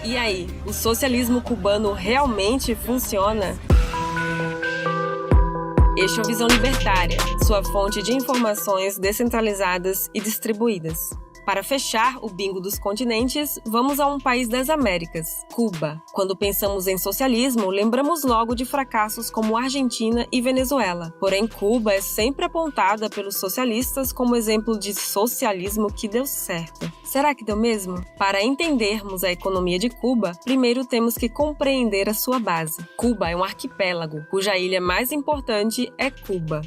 E aí, o socialismo cubano realmente funciona? Este é o Visão Libertária, sua fonte de informações descentralizadas e distribuídas. Para fechar o bingo dos continentes, vamos a um país das Américas, Cuba. Quando pensamos em socialismo, lembramos logo de fracassos como Argentina e Venezuela. Porém, Cuba é sempre apontada pelos socialistas como exemplo de socialismo que deu certo. Será que deu mesmo? Para entendermos a economia de Cuba, primeiro temos que compreender a sua base. Cuba é um arquipélago, cuja ilha mais importante é Cuba.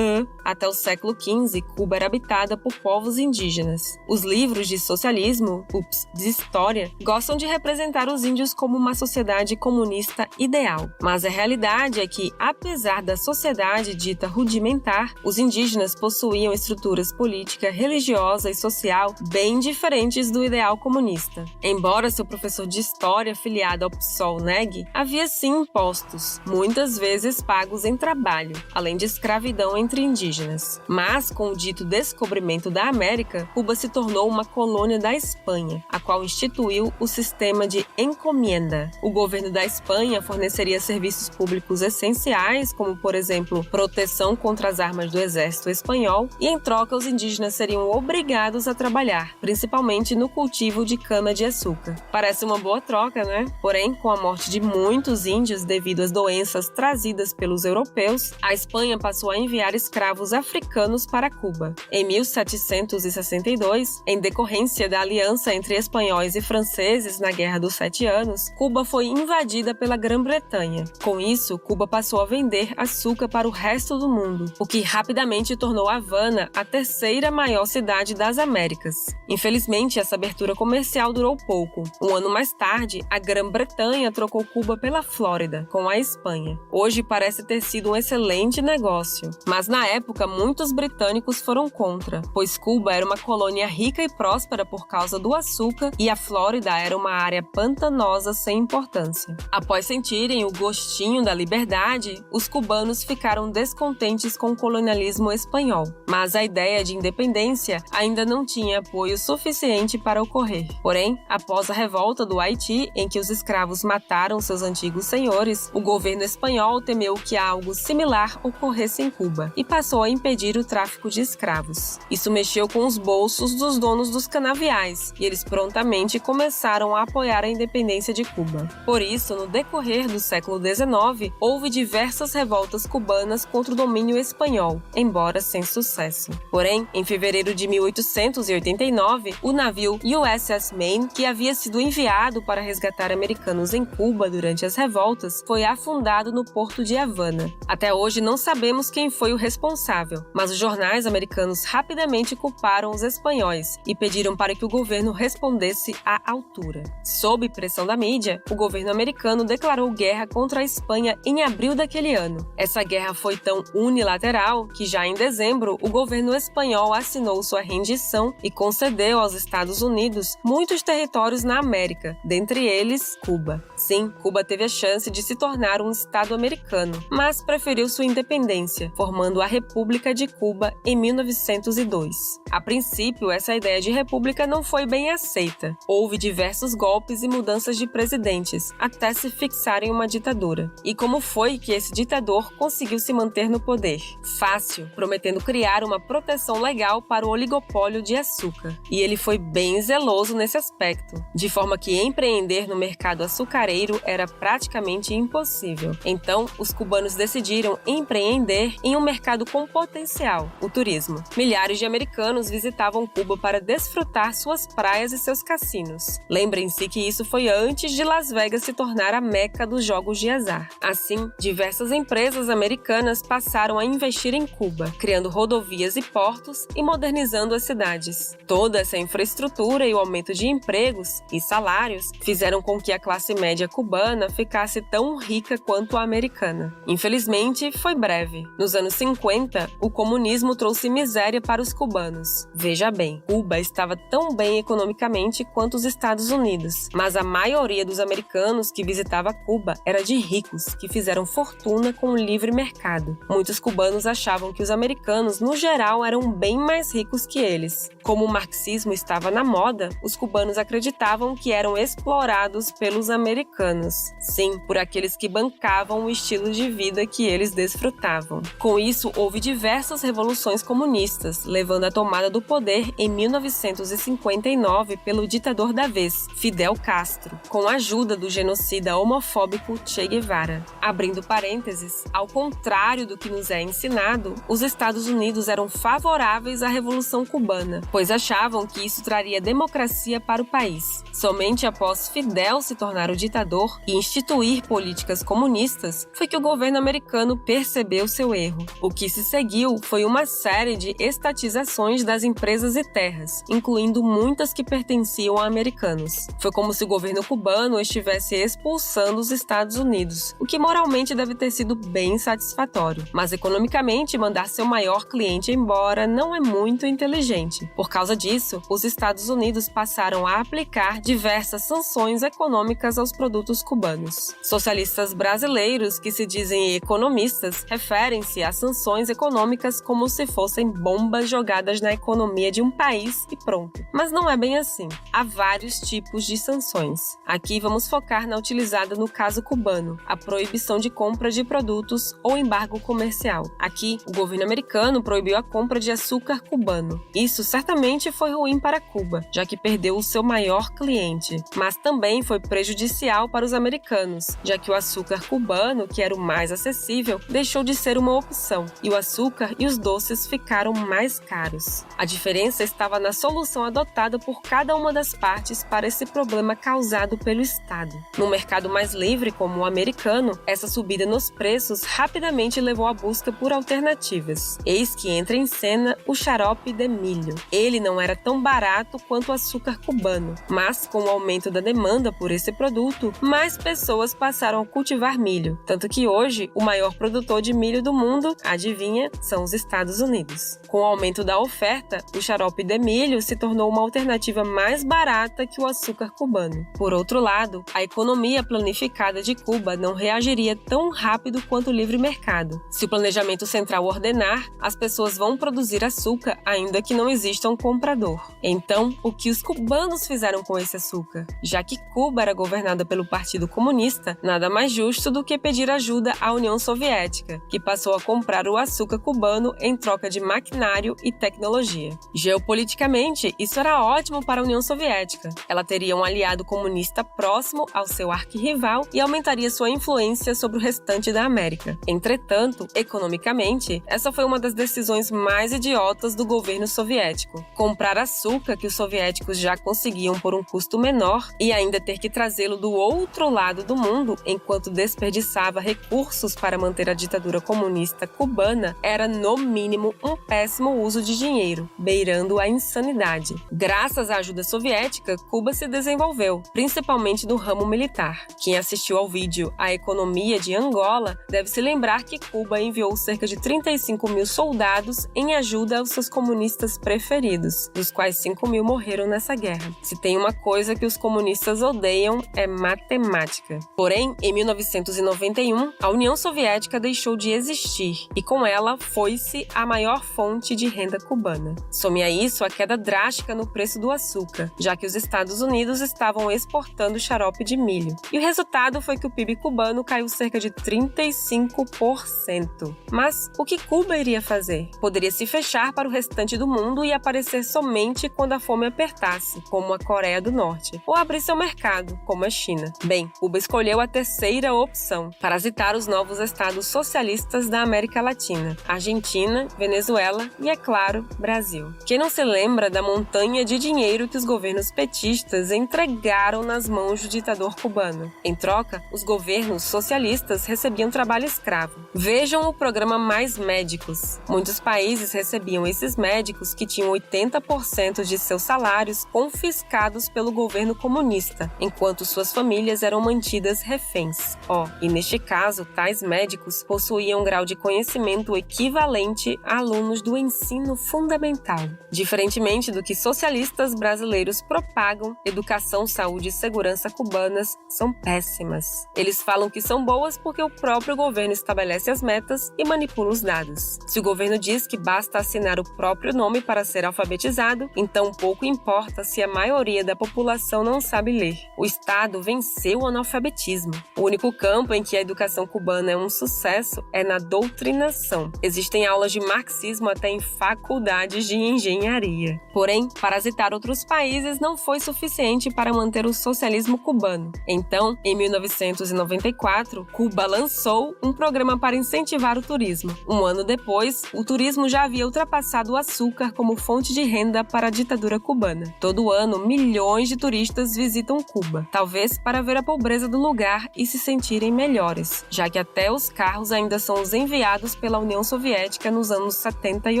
Até o século XV, Cuba era habitada por povos indígenas. Os livros de socialismo, de história, gostam de representar os índios como uma sociedade comunista ideal. Mas a realidade é que, apesar da sociedade dita rudimentar, os indígenas possuíam estruturas política, religiosa e social bem diferentes do ideal comunista. Embora seu professor de história afiliado ao PSOL negue, havia sim impostos, muitas vezes pagos em trabalho, além de escravidão entre indígenas. Mas, com o dito descobrimento da América, Cuba se tornou uma colônia da Espanha, a qual instituiu o sistema de encomienda. O governo da Espanha forneceria serviços públicos essenciais, como, por exemplo, proteção contra as armas do exército espanhol, e em troca os indígenas seriam obrigados a trabalhar, principalmente no cultivo de cana-de-açúcar. Parece uma boa troca, né? Porém, com a morte de muitos índios devido às doenças trazidas pelos europeus, a Espanha passou a enviar escravos africanos para Cuba. Em 1762, em decorrência da aliança entre espanhóis e franceses na Guerra dos 7 Anos, Cuba foi invadida pela Grã-Bretanha. Com isso, Cuba passou a vender açúcar para o resto do mundo, o que rapidamente tornou Havana a terceira maior cidade das Américas. Infelizmente, essa abertura comercial durou pouco. Um ano mais tarde, a Grã-Bretanha trocou Cuba pela Flórida, com a Espanha. Hoje parece ter sido um excelente negócio, mas na época muitos britânicos foram contra, pois Cuba era uma colônia rica e próspera por causa do açúcar e a Flórida era uma área pantanosa sem importância. Após sentirem o gostinho da liberdade, os cubanos ficaram descontentes com o colonialismo espanhol, mas a ideia de independência ainda não tinha apoio suficiente para ocorrer. Porém, após a revolta do Haiti, em que os escravos mataram seus antigos senhores, o governo espanhol temeu que algo similar ocorresse em Cuba e passou a impedir o tráfico de escravos. Isso mexeu com os bolsos dos donos dos canaviais e eles prontamente começaram a apoiar a independência de Cuba. Por isso, no decorrer do século XIX, houve diversas revoltas cubanas contra o domínio espanhol, embora sem sucesso. Porém, em fevereiro de 1889, o navio USS Maine, que havia sido enviado para resgatar americanos em Cuba durante as revoltas, foi afundado no porto de Havana. Até hoje não sabemos quem foi o responsável, mas os jornais americanos rapidamente culparam os espanhóis e pediram para que o governo respondesse à altura. Sob pressão da mídia, o governo americano declarou guerra contra a Espanha em abril daquele ano. Essa guerra foi tão unilateral que já em dezembro o governo espanhol assinou sua rendição e concedeu aos Estados Unidos muitos territórios na América, dentre eles Cuba. Sim, Cuba teve a chance de se tornar um estado americano, mas preferiu sua independência, formando a República de Cuba em 1902. A princípio, essa ideia de república não foi bem aceita. Houve diversos golpes e mudanças de presidentes, até se fixar em uma ditadura. E como foi que esse ditador conseguiu se manter no poder? Fácil, prometendo criar uma proteção legal para o oligopólio de açúcar. E ele foi bem zeloso nesse aspecto, de forma que empreender no mercado açucareiro era praticamente impossível. Então, os cubanos decidiram empreender em um mercado com potencial, o turismo. Milhares de americanos visitavam Cuba para desfrutar suas praias e seus cassinos. Lembrem-se que isso foi antes de Las Vegas se tornar a meca dos jogos de azar. Assim, diversas empresas americanas passaram a investir em Cuba, criando rodovias e portos e modernizando as cidades. Toda essa infraestrutura e o aumento de empregos e salários fizeram com que a classe média cubana ficasse tão rica quanto a americana. Infelizmente, foi breve. Nos anos 50, o comunismo trouxe miséria para os cubanos. Veja bem, Cuba Cuba estava tão bem economicamente quanto os Estados Unidos, mas a maioria dos americanos que visitava Cuba era de ricos que fizeram fortuna com o livre mercado. Muitos cubanos achavam que os americanos, no geral, eram bem mais ricos que eles. Como o marxismo estava na moda, os cubanos acreditavam que eram explorados pelos americanos. Sim, por aqueles que bancavam o estilo de vida que eles desfrutavam. Com isso, houve diversas revoluções comunistas, levando à tomada do poder em 1959 pelo ditador da vez, Fidel Castro, com a ajuda do genocida homofóbico Che Guevara. Abrindo parênteses, ao contrário do que nos é ensinado, os Estados Unidos eram favoráveis à Revolução Cubana, pois achavam que isso traria democracia para o país. Somente após Fidel se tornar o ditador e instituir políticas comunistas, foi que o governo americano percebeu seu erro. O que se seguiu foi uma série de estatizações das empresas e terras, incluindo muitas que pertenciam a americanos. Foi como se o governo cubano estivesse expulsando os Estados Unidos, o que moralmente deve ter sido bem satisfatório. Mas economicamente, mandar seu maior cliente embora não é muito inteligente. Por causa disso, os Estados Unidos passaram a aplicar diversas sanções econômicas aos produtos cubanos. Socialistas brasileiros que se dizem economistas referem-se a sanções econômicas como se fossem bombas jogadas na economia de um país e pronto. Mas não é bem assim. Há vários tipos de sanções. Aqui vamos focar na utilizada no caso cubano, a proibição de compra de produtos ou embargo comercial. Aqui, o governo americano proibiu a compra de açúcar cubano. Isso certamente foi ruim para Cuba, já que perdeu o seu maior cliente, mas também foi prejudicial para os americanos, já que o açúcar cubano, que era o mais acessível, deixou de ser uma opção, e o açúcar e os doces ficaram mais caros. A diferença estava na solução adotada por cada uma das partes para esse problema causado pelo Estado. No mercado mais livre, como o americano, essa subida nos preços rapidamente levou à busca por alternativas. Eis que entra em cena o xarope de milho. Ele não era tão barato quanto o açúcar cubano, mas com o aumento da demanda por esse produto, mais pessoas passaram a cultivar milho, tanto que hoje o maior produtor de milho do mundo, adivinha, são os Estados Unidos. Com o aumento da oferta, o xarope de milho se tornou uma alternativa mais barata que o açúcar cubano. Por outro lado, a economia planificada de Cuba não reagiria tão rápido quanto o livre mercado. Se o planejamento central ordenar, as pessoas vão produzir açúcar ainda que não exista um comprador. Então, o que os cubanos fizeram com esse açúcar? Já que Cuba era governada pelo Partido Comunista, nada mais justo do que pedir ajuda à União Soviética, que passou a comprar o açúcar cubano em troca de maquinário e tecnologia. Geopoliticamente, isso era ótimo para a União Soviética. Ela teria um aliado comunista próximo ao seu arquirrival e aumentaria sua influência sobre o restante da América. Entretanto, economicamente, essa foi uma das decisões mais idiotas do governo soviético. Comprar açúcar que os soviéticos já conseguiam por um custo menor e ainda ter que trazê-lo do outro lado do mundo enquanto desperdiçava recursos para manter a ditadura comunista cubana era, no mínimo, um péssimo uso de dinheiro, beirando a insanidade. Graças à ajuda soviética, Cuba se desenvolveu, principalmente no ramo militar. Quem assistiu ao vídeo A Economia de Angola deve se lembrar que Cuba enviou cerca de 35 mil soldados em ajuda aos seus comunistas preferidos, dos quais 5 mil morreram nessa guerra. Se tem uma coisa que os comunistas odeiam, é matemática. Porém, em 1991, a União Soviética deixou de existir e com ela foi-se a maior fonte de renda cubana. Some a isso a queda drástica no preço do açúcar, já que os Estados Unidos estavam exportando xarope de milho. E o resultado foi que o PIB cubano caiu cerca de 35%. Mas o que Cuba iria fazer? Poderia se fechar para o restante do mundo e aparecer somente quando a fome apertasse, como a Coreia do Norte, ou abrir seu mercado, como a China. Bem, Cuba escolheu a terceira opção: parasitar os novos estados socialistas da América Latina, Argentina, Venezuela e, é claro, Brasil. Quem não se lembra da montanha de dinheiro que os governos petistas entregaram nas mãos do ditador cubano? Em troca, os governos socialistas recebiam trabalho escravo. Vejam o programa Mais Médicos. Muitos países recebiam esses médicos que tinham 80% de seus salários confiscados pelo governo comunista, enquanto suas famílias eram mantidas reféns. E neste caso, tais médicos possuíam um grau de conhecimento equivalente a alunos do ensino fundamental. Diferentemente Diferentemente do que socialistas brasileiros propagam, educação, saúde e segurança cubanas são péssimas. Eles falam que são boas porque o próprio governo estabelece as metas e manipula os dados. Se o governo diz que basta assinar o próprio nome para ser alfabetizado, então pouco importa se a maioria da população não sabe ler. O Estado venceu o analfabetismo. O único campo em que a educação cubana é um sucesso é na doutrinação. Existem aulas de marxismo até em faculdades de engenharia. Porém, parasitar outros países não foi suficiente para manter o socialismo cubano. Então, em 1994, Cuba lançou um programa para incentivar o turismo. Um ano depois, o turismo já havia ultrapassado o açúcar como fonte de renda para a ditadura cubana. Todo ano, milhões de turistas visitam Cuba, talvez para ver a pobreza do lugar e se sentirem melhores, já que até os carros ainda são os enviados pela União Soviética nos anos 70 e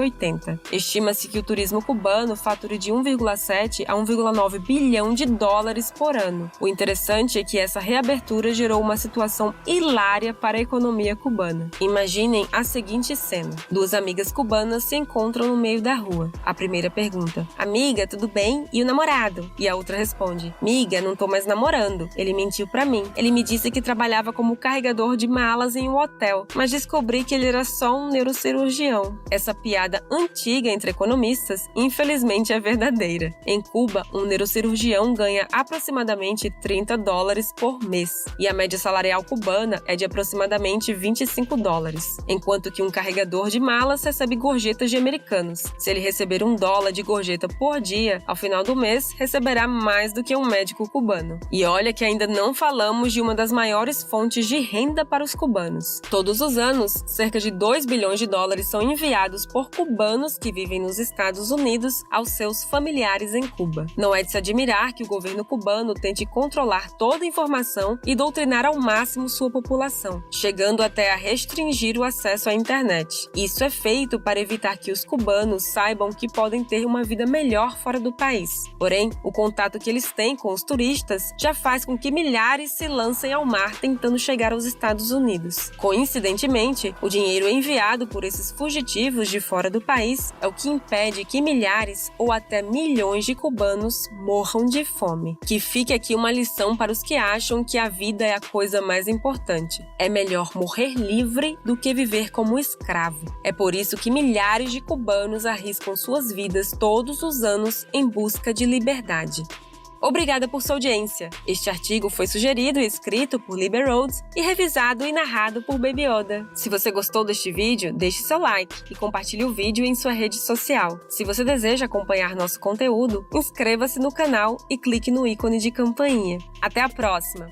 80. Estima-se que o turismo cubano fature de 1,7 a 1,9 bilhão de dólares por ano. O interessante é que essa reabertura gerou uma situação hilária para a economia cubana. Imaginem a seguinte cena. Duas amigas cubanas se encontram no meio da rua. A primeira pergunta: "Amiga, tudo bem? E o namorado?" E a outra responde: "Miga, não tô mais namorando. Ele mentiu pra mim. Ele me disse que trabalhava como carregador de malas em um hotel, mas descobri que ele era só um neurocirurgião." Essa piada antiga entre economistas, infelizmente é verdadeira. Em Cuba, um neurocirurgião ganha aproximadamente 30 dólares por mês, e a média salarial cubana é de aproximadamente 25 dólares, enquanto que um carregador de malas recebe gorjetas de americanos. Se ele receber $1 de gorjeta por dia, ao final do mês, receberá mais do que um médico cubano. E olha que ainda não falamos de uma das maiores fontes de renda para os cubanos. Todos os anos, cerca de 2 bilhões de dólares são enviados por cubanos que vivem nos Estados Unidos aos seus familiares em Cuba. Não é de se admirar que o governo cubano tente controlar toda a informação e doutrinar ao máximo sua população, chegando até a restringir o acesso à internet. Isso é feito para evitar que os cubanos saibam que podem ter uma vida melhor fora do país. Porém, o contato que eles têm com os turistas já faz com que milhares se lancem ao mar tentando chegar aos Estados Unidos. Coincidentemente, o dinheiro enviado por esses fugitivos de fora do país é o que impede que milhares ou até milhões de cubanos morram de fome. Que fique aqui uma lição para os que acham que a vida é a coisa mais importante. É melhor morrer livre do que viver como escravo. É por isso que milhares de cubanos arriscam suas vidas todos os anos em busca de liberdade. Obrigada por sua audiência. Este artigo foi sugerido e escrito por Liber Rhodes e revisado e narrado por Baby Oda. Se você gostou deste vídeo, deixe seu like e compartilhe o vídeo em sua rede social. Se você deseja acompanhar nosso conteúdo, inscreva-se no canal e clique no ícone de campainha. Até a próxima!